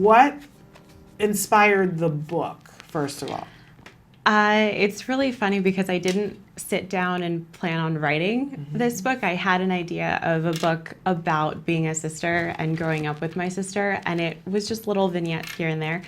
what inspired the book, first of all? It's really funny because I didn't sit down and plan on writing this book. I had an idea of a book about being a sister and growing up with my sister, and it was just little vignettes here and there.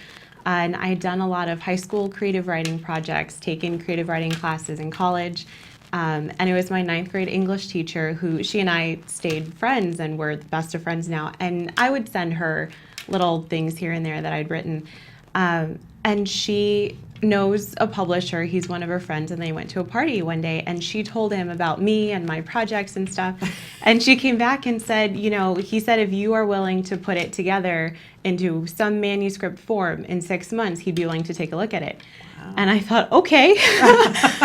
And I'd done a lot of high school creative writing projects, taken creative writing classes in college. And it was my 9th grade English teacher who, she and I stayed friends and we're the best of friends now. And I would send her little things here and there that I'd written. And she knows a publisher. He's one of her friends, and they went to a party one day, and she told him about me and my projects and stuff. And she came back and said, you know, he said if you are willing to put it together into some manuscript form in 6 months, he'd be willing to take a look at it. Wow. And I thought, okay,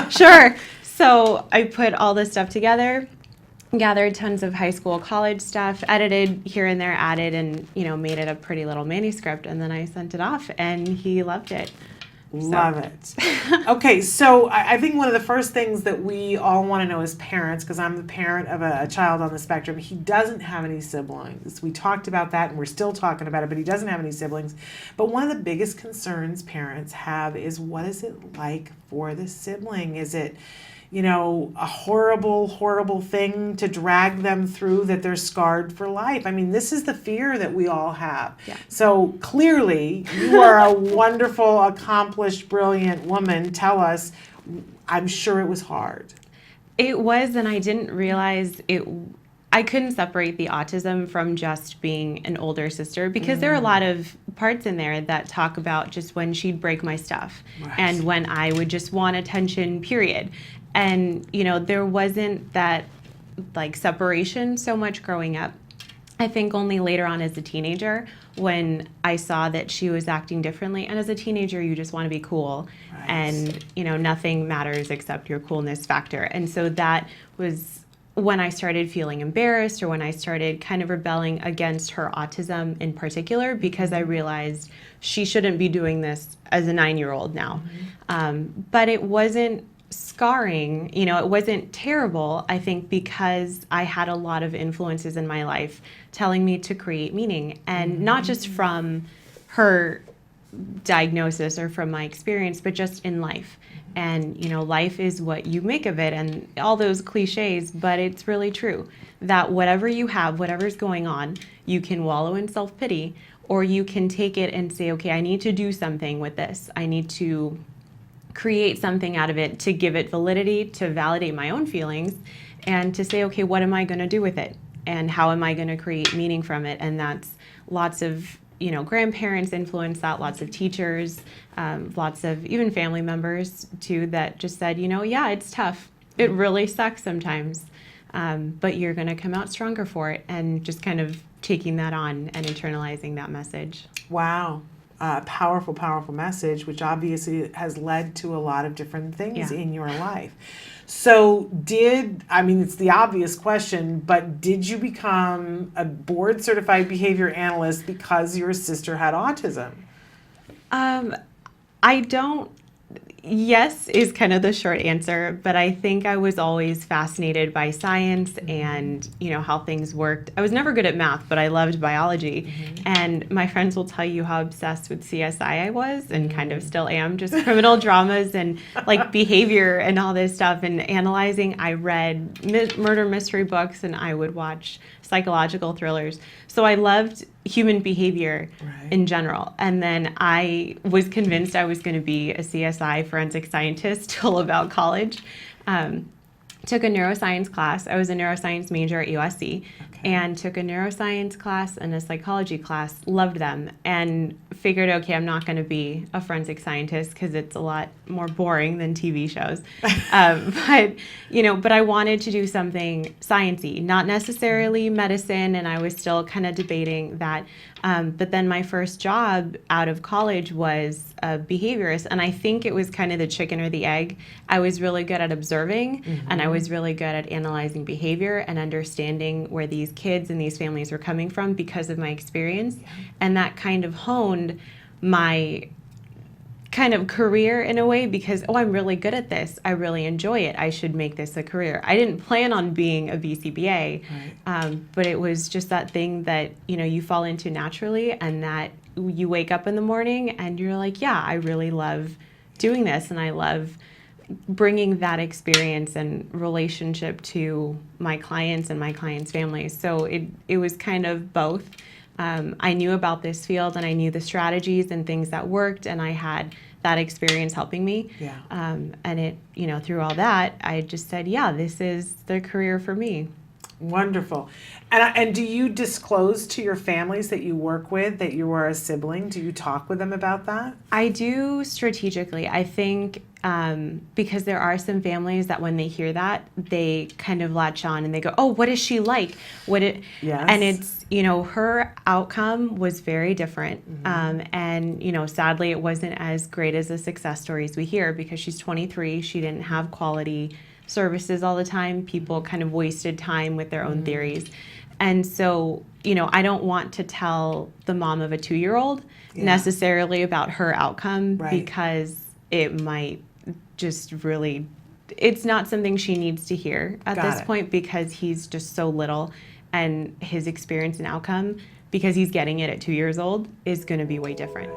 sure. So I put all this stuff together, gathered tons of high school, college stuff, edited here and there, added, and, you know, made it a pretty little manuscript. And then I sent it off, and he loved it. Love it. Okay, so I think one of the first things that we all want to know as parents, because I'm the parent of a child on the spectrum, he doesn't have any siblings. We talked about that, and we're still talking about it, but he doesn't have any siblings. But one of the biggest concerns parents have is, what is it like for the sibling? Is it, you know, a horrible, horrible thing to drag them through that they're scarred for life? I mean, this is the fear that we all have. Yeah. So clearly, you are a wonderful, accomplished, brilliant woman. Tell us, I'm sure it was hard. It was, and I didn't realize it. I couldn't separate the autism from just being an older sister, because there are a lot of parts in there that talk about just when she'd break my stuff, right, and when I would just want attention, period. And, you know, there wasn't that like separation so much growing up. I think only later on as a teenager, when I saw that she was acting differently. And as a teenager, you just want to be cool. Right. And, you know, nothing matters except your coolness factor. And so that was when I started feeling embarrassed, or when I started kind of rebelling against her autism in particular, because I realized she shouldn't be doing this as a 9-year-old now. But it wasn't scarring, you know, it wasn't terrible, I think, because I had a lot of influences in my life telling me to create meaning, and not just from her diagnosis or from my experience, but just in life. And, you know, life is what you make of it, and all those cliches, but it's really true that whatever you have, whatever's going on, you can wallow in self-pity, or you can take it and say, okay, I need to do something with this. I need to create something out of it to give it validity, to validate my own feelings, and to say, okay, what am I going to do with it? And how am I going to create meaning from it? And that's lots of, you know, grandparents influence that, lots of teachers, lots of even family members too, that just said, you know, yeah, it's tough. It really sucks sometimes, but you're going to come out stronger for it. And just kind of taking that on and internalizing that message. Wow. Powerful, powerful message, which obviously has led to a lot of different things in your life. So it's the obvious question, but did you become a board certified behavior analyst because your sister had autism? Yes is kind of the short answer, but I think I was always fascinated by science and, you know, how things worked. I was never good at math, but I loved biology. And my friends will tell you how obsessed with CSI I was, and kind of still am, just criminal dramas and like behavior and all this stuff and analyzing. I read murder mystery books, and I would watch psychological thrillers. So I loved human behavior in general. And then I was convinced I was going to be a CSI forensic scientist till about college. Took a neuroscience class. I was a neuroscience major at USC, and took a neuroscience class and a psychology class, loved them, and figured, okay, I'm not going to be a forensic scientist because it's a lot more boring than TV shows. But I wanted to do something sciencey, not necessarily medicine, and I was still kind of debating that. But then my first job out of college was a behaviorist, and I think it was kind of the chicken or the egg. I was really good at observing, and I was really good at analyzing behavior and understanding where these kids and these families were coming from because of my experience. And that kind of honed my kind of career in a way, because, I'm really good at this. I really enjoy it. I should make this a career. I didn't plan on being a BCBA, but it was just that thing that, you know, you fall into naturally, and that you wake up in the morning and you're like, yeah, I really love doing this, and I love bringing that experience and relationship to my clients and my clients' families. So it was kind of both. I knew about this field, and I knew the strategies and things that worked, and I had that experience helping me. Yeah. And it, through all that, I just said, yeah, this is the career for me. Wonderful. And do you disclose to your families that you work with that you are a sibling? Do you talk with them about that? I do strategically. I think because there are some families that when they hear that, they kind of latch on and they go, oh, what is she like? Yes. And it's, her outcome was very different. And, sadly, it wasn't as great as the success stories we hear, because she's 23. She didn't have quality services all the time. People kind of wasted time with their own theories. And so, I don't want to tell the mom of a 2-year-old necessarily about her outcome, because it might just really, it's not something she needs to hear at this point, because he's just so little, and his experience and outcome, because he's getting it at 2 years old, is going to be way different.